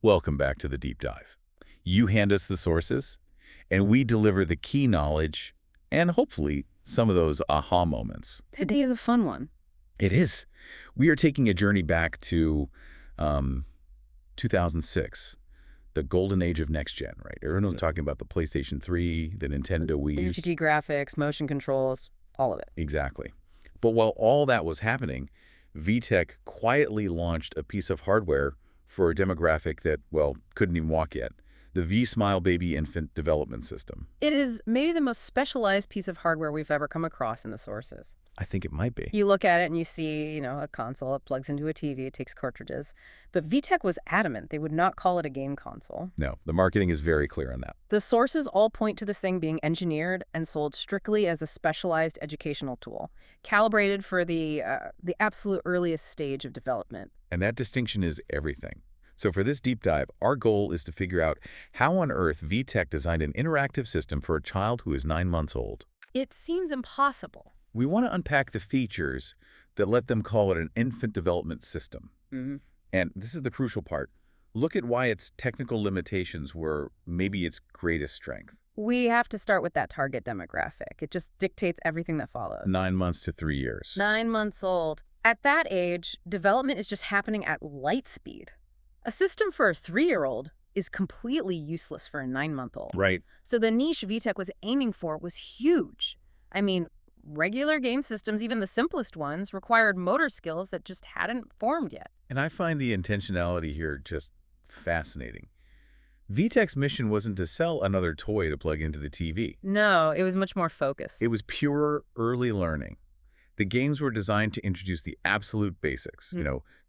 Welcome back to the deep dive. You hand us the sources, and we deliver the key knowledge and hopefully some of those aha moments. Today is a fun one. It is. We are taking a journey back to 2006, the golden age of next gen, right? Everyone's talking about the PlayStation 3, the Nintendo Wii. HD graphics, motion controls, all of it. Exactly. But while all that was happening, VTech quietly launched a piece of hardware for a demographic that, well, couldn't even walk yet. The V.Smile Baby infant development system. It is maybe the most specialized piece of hardware we've ever come across in the sources. I think it might be. You look at it and you see, a console. It plugs into a TV. It takes cartridges. But VTech was adamant they would not call it a game console. No, the marketing is very clear on that. The sources all point to this thing being engineered and sold strictly as a specialized educational tool, calibrated for the absolute earliest stage of development. And that distinction is everything. So for this deep dive, our goal is to figure out how on earth VTech designed an interactive system for a child who is 9 months old. It seems impossible. We want to unpack the features that let them call it an infant development system. And this is the crucial part. Look at why its technical limitations were maybe its greatest strength. We have to start with that target demographic. It just dictates everything that followed. 9 months to 3 years. 9 months old. At that age, development is just happening at light speed. A system for a 3-year-old is completely useless for a 9-month-old. Right. So the niche VTech was aiming for was huge. I mean, regular game systems, even the simplest ones, required motor skills that just hadn't formed yet. And I find the intentionality here just fascinating. VTech's mission wasn't to sell another toy to plug into the TV. No, it was much more focused. It was pure early learning. The games were designed to introduce the absolute basics,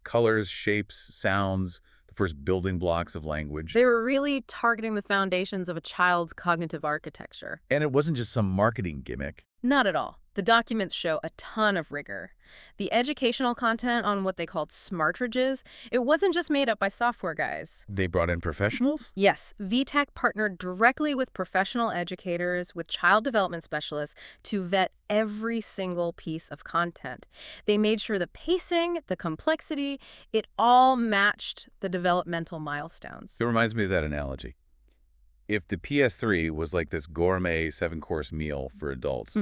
colors, shapes, sounds, the first building blocks of language. They were really targeting the foundations of a child's cognitive architecture. And it wasn't just some marketing gimmick. Not at all. The documents show a ton of rigor. The educational content on what they called Smartridges, it wasn't just made up by software guys. They brought in professionals? Yes, VTech partnered directly with professional educators, with child development specialists, to vet every single piece of content. They made sure the pacing, the complexity, it all matched the developmental milestones. It reminds me of that analogy. If the PS3 was like this gourmet 7-course meal for adults,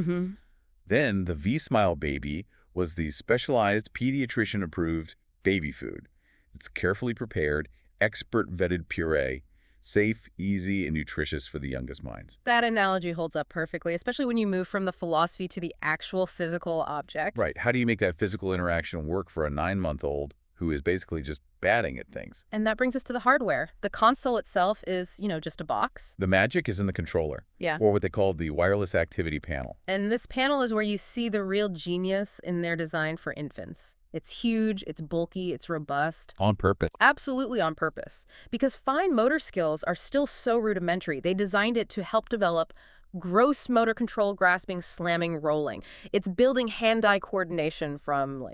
then the V.Smile Baby was the specialized pediatrician-approved baby food. It's carefully prepared, expert-vetted puree, safe, easy, and nutritious for the youngest minds. That analogy holds up perfectly, especially when you move from the philosophy to the actual physical object. Right. How do you make that physical interaction work for a 9-month-old who is basically just batting at things? And that brings us to the hardware. The console itself is, just a box. The magic is in the controller. Yeah. Or what they call the wireless activity panel. And this panel is where you see the real genius in their design for infants. It's huge, it's bulky, it's robust. On purpose. Absolutely on purpose. Because fine motor skills are still so rudimentary. They designed it to help develop gross motor control, grasping, slamming, rolling. It's building hand-eye coordination from,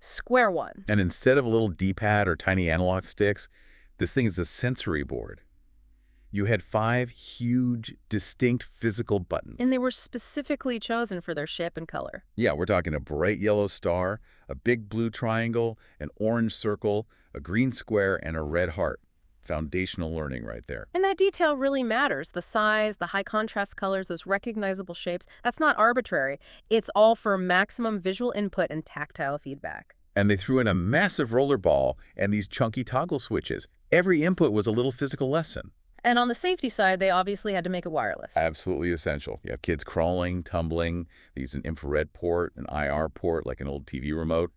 square one. And instead of a little D-pad or tiny analog sticks, this thing is a sensory board. You had 5 huge, distinct physical buttons. And they were specifically chosen for their shape and color. Yeah, we're talking a bright yellow star, a big blue triangle, an orange circle, a green square, and a red heart. Foundational learning right there. And that detail really matters. The size, the high contrast colors, those recognizable shapes, that's not arbitrary. It's all for maximum visual input and tactile feedback. And they threw in a massive rollerball and these chunky toggle switches. Every input was a little physical lesson. And on the safety side, they obviously had to make it wireless. Absolutely essential. You have kids crawling, tumbling. They use an infrared port, an IR port, like an old TV remote.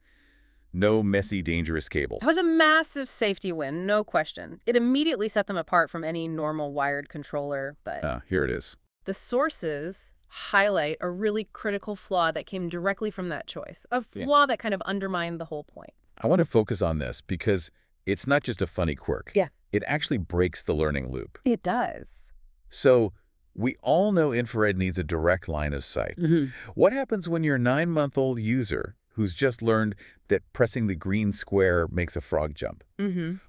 No messy, dangerous cables. It was a massive safety win, no question. It immediately set them apart from any normal wired controller, but... Here it is. The sources highlight a really critical flaw that came directly from that choice, a flaw that kind of undermined the whole point. I want to focus on this because it's not just a funny quirk. Yeah. It actually breaks the learning loop. It does. So we all know infrared needs a direct line of sight. What happens when your 9-month-old user who's just learned that pressing the green square makes a frog jump?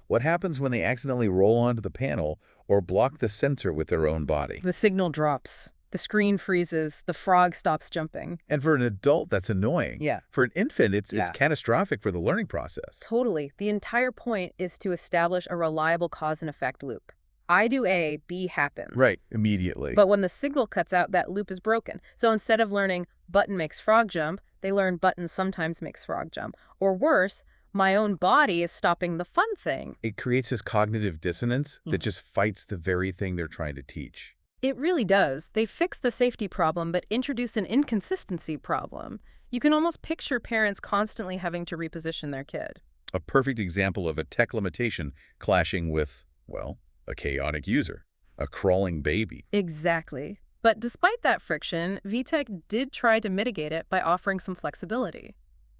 What happens when they accidentally roll onto the panel or block the sensor with their own body? The signal drops. The screen freezes, the frog stops jumping. And for an adult, that's annoying. Yeah. For an infant, it's Yeah. catastrophic for the learning process. Totally. The entire point is to establish a reliable cause and effect loop. I do A, B happens. Right, immediately. But when the signal cuts out, that loop is broken. So instead of learning button makes frog jump, they learn button sometimes makes frog jump. Or worse, my own body is stopping the fun thing. It creates this cognitive dissonance that just fights the very thing they're trying to teach. It really does. They fix the safety problem, but introduce an inconsistency problem. You can almost picture parents constantly having to reposition their kid. A perfect example of a tech limitation clashing with, well, a chaotic user, a crawling baby. Exactly. But despite that friction, VTech did try to mitigate it by offering some flexibility.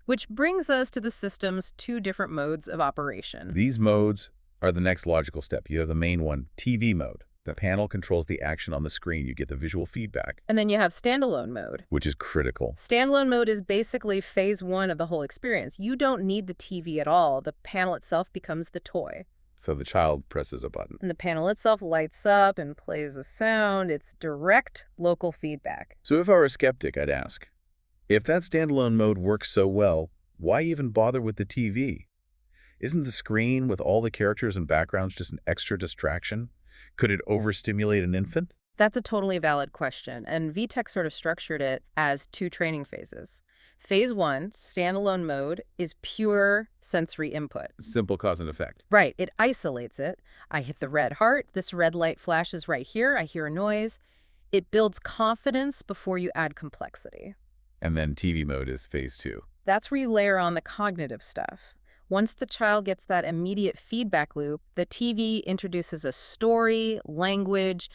Which brings us to the system's two different modes of operation. These modes are the next logical step. You have the main one, TV mode. The panel controls the action on the screen. You get the visual feedback. And then you have standalone mode. Which is critical. Standalone mode is basically phase one of the whole experience. You don't need the TV at all. The panel itself becomes the toy. So the child presses a button. And the panel itself lights up and plays a sound. It's direct local feedback. So if I were a skeptic, I'd ask, if that standalone mode works so well, why even bother with the TV? Isn't the screen with all the characters and backgrounds just an extra distraction? Could it overstimulate an infant? That's a totally valid question, and VTech sort of structured it as two training phases. Phase one, standalone mode, is pure sensory input. Simple cause and effect. Right, it isolates it. I hit the red heart, this red light flashes right here, I hear a noise. It builds confidence before you add complexity. And then TV mode is phase two. That's where you layer on the cognitive stuff. Once the child gets that immediate feedback loop, the TV introduces a story, language,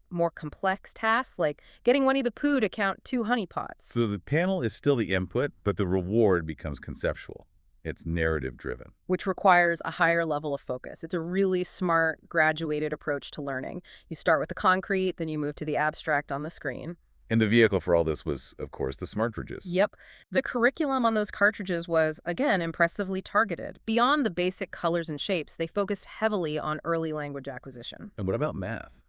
more complex tasks, like getting Winnie the Pooh to count 2 honeypots. So the panel is still the input, but the reward becomes conceptual. It's narrative-driven. Which requires a higher level of focus. It's a really smart, graduated approach to learning. You start with the concrete, then you move to the abstract on the screen. And the vehicle for all this was, of course, the Smartridges. Yep. The curriculum on those cartridges was, again, impressively targeted. Beyond the basic colors and shapes, they focused heavily on early language acquisition. And what about math?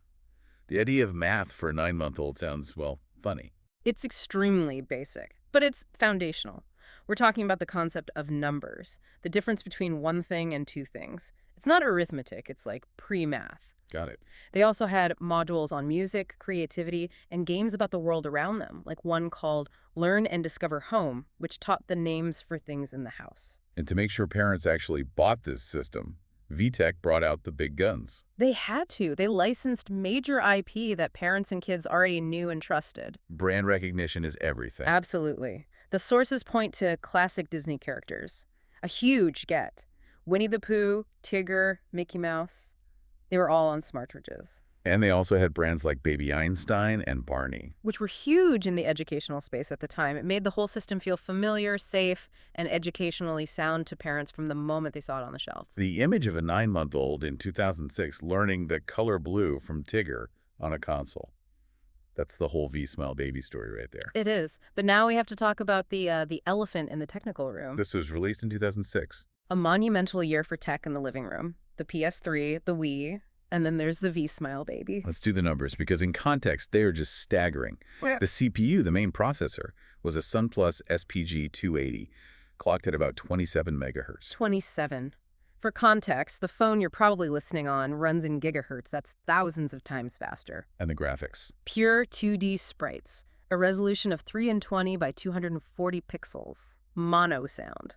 The idea of math for a 9-month-old sounds, well, funny. It's extremely basic, but it's foundational. We're talking about the concept of numbers, the difference between one thing and two things. It's not arithmetic, it's like pre-math. Got it. They also had modules on music, creativity, and games about the world around them, like one called Learn and Discover Home, which taught the names for things in the house. And to make sure parents actually bought this system, VTech brought out the big guns. They had to. They licensed major IP that parents and kids already knew and trusted. Brand recognition is everything. Absolutely. The sources point to classic Disney characters. A huge get. Winnie the Pooh, Tigger, Mickey Mouse. They were all on Smartridges. And they also had brands like Baby Einstein and Barney. Which were huge in the educational space at the time. It made the whole system feel familiar, safe, and educationally sound to parents from the moment they saw it on the shelf. The image of a 9-month-old in 2006 learning the color blue from Tigger on a console. That's the whole V.Smile Baby story right there. It is. But now we have to talk about the elephant in the technical room. This was released in 2006. A monumental year for tech in the living room. The PS3, the Wii, and then there's the V.Smile Baby. Let's do the numbers, because in context, they are just staggering. The CPU, the main processor, was a SunPlus SPG 280, clocked at about 27 megahertz. 27. For context, the phone you're probably listening on runs in gigahertz. That's thousands of times faster. And the graphics. Pure 2D sprites. A resolution of 320 by 240 pixels. Mono sound.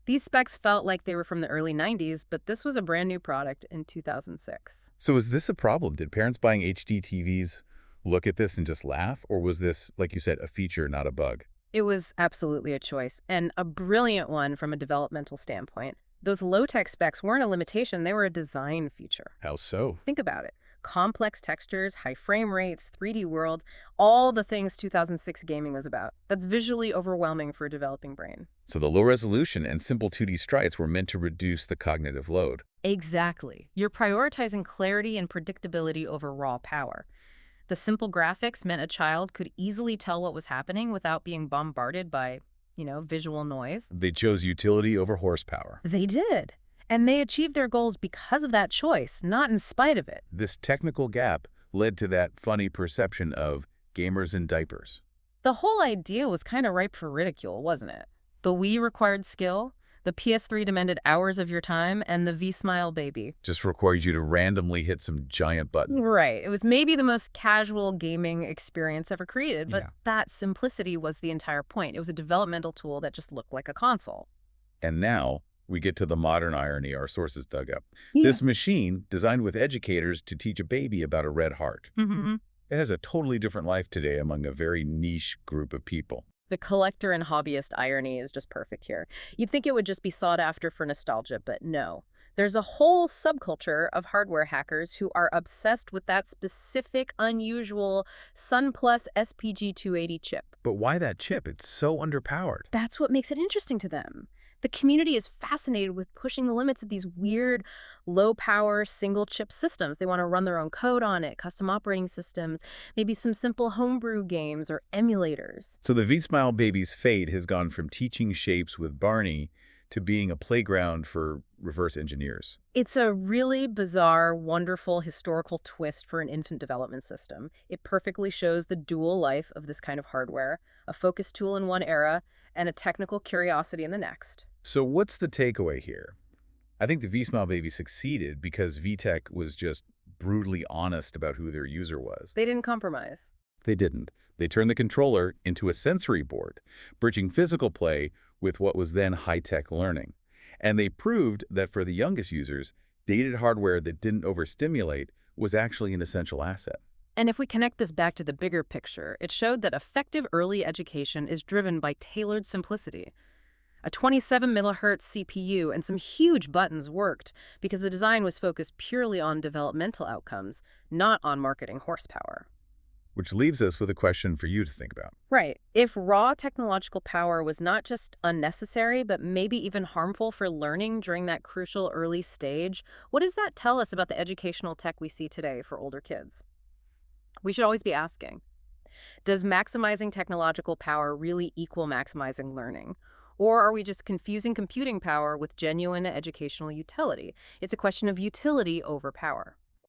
These specs felt like they were from the early 90s, but this was a brand new product in 2006. So is this a problem? Did parents buying HD TVs look at this and just laugh? Or was this, like you said, a feature, not a bug? It was absolutely a choice, and a brilliant one from a developmental standpoint. Those low-tech specs weren't a limitation, they were a design feature. How so? Think about it. Complex textures, high frame rates, 3D world, all the things 2006 gaming was about. That's visually overwhelming for a developing brain. So the low resolution and simple 2D sprites were meant to reduce the cognitive load. Exactly. You're prioritizing clarity and predictability over raw power. The simple graphics meant a child could easily tell what was happening without being bombarded by, visual noise. They chose utility over horsepower. They did. And they achieved their goals because of that choice, not in spite of it. This technical gap led to that funny perception of gamers in diapers. The whole idea was kind of ripe for ridicule, wasn't it? The Wii required skill, the PS3 demanded hours of your time, and the V.Smile Baby. Just required you to randomly hit some giant button. Right. It was maybe the most casual gaming experience ever created, but Yeah. that simplicity was the entire point. It was a developmental tool that just looked like a console. And now we get to the modern irony our sources dug up. Yes. This machine, designed with educators to teach a baby about a red heart. Mm-hmm. It has a totally different life today among a very niche group of people. The collector and hobbyist irony is just perfect here. You'd think it would just be sought after for nostalgia, but no. There's a whole subculture of hardware hackers who are obsessed with that specific, unusual Sun Plus SPG280 chip. But why that chip? It's so underpowered. That's what makes it interesting to them. The community is fascinated with pushing the limits of these weird, low-power, single-chip systems. They want to run their own code on it, custom operating systems, maybe some simple homebrew games or emulators. So the V.Smile Baby's fate has gone from teaching shapes with Barney to being a playground for reverse engineers. It's a really bizarre, wonderful historical twist for an infant development system. It perfectly shows the dual life of this kind of hardware, a focus tool in one era and a technical curiosity in the next. So what's the takeaway here? I think the V.Smile Baby succeeded because VTech was just brutally honest about who their user was. They didn't compromise. They didn't. They turned the controller into a sensory board, bridging physical play with what was then high-tech learning. And they proved that for the youngest users, dated hardware that didn't overstimulate was actually an essential asset. And if we connect this back to the bigger picture, it showed that effective early education is driven by tailored simplicity. A 27 megahertz CPU and some huge buttons worked because the design was focused purely on developmental outcomes, not on marketing horsepower. Which leaves us with a question for you to think about. Right. If raw technological power was not just unnecessary, but maybe even harmful for learning during that crucial early stage, what does that tell us about the educational tech we see today for older kids? We should always be asking, does maximizing technological power really equal maximizing learning? Or are we just confusing computing power with genuine educational utility? It's a question of utility over power.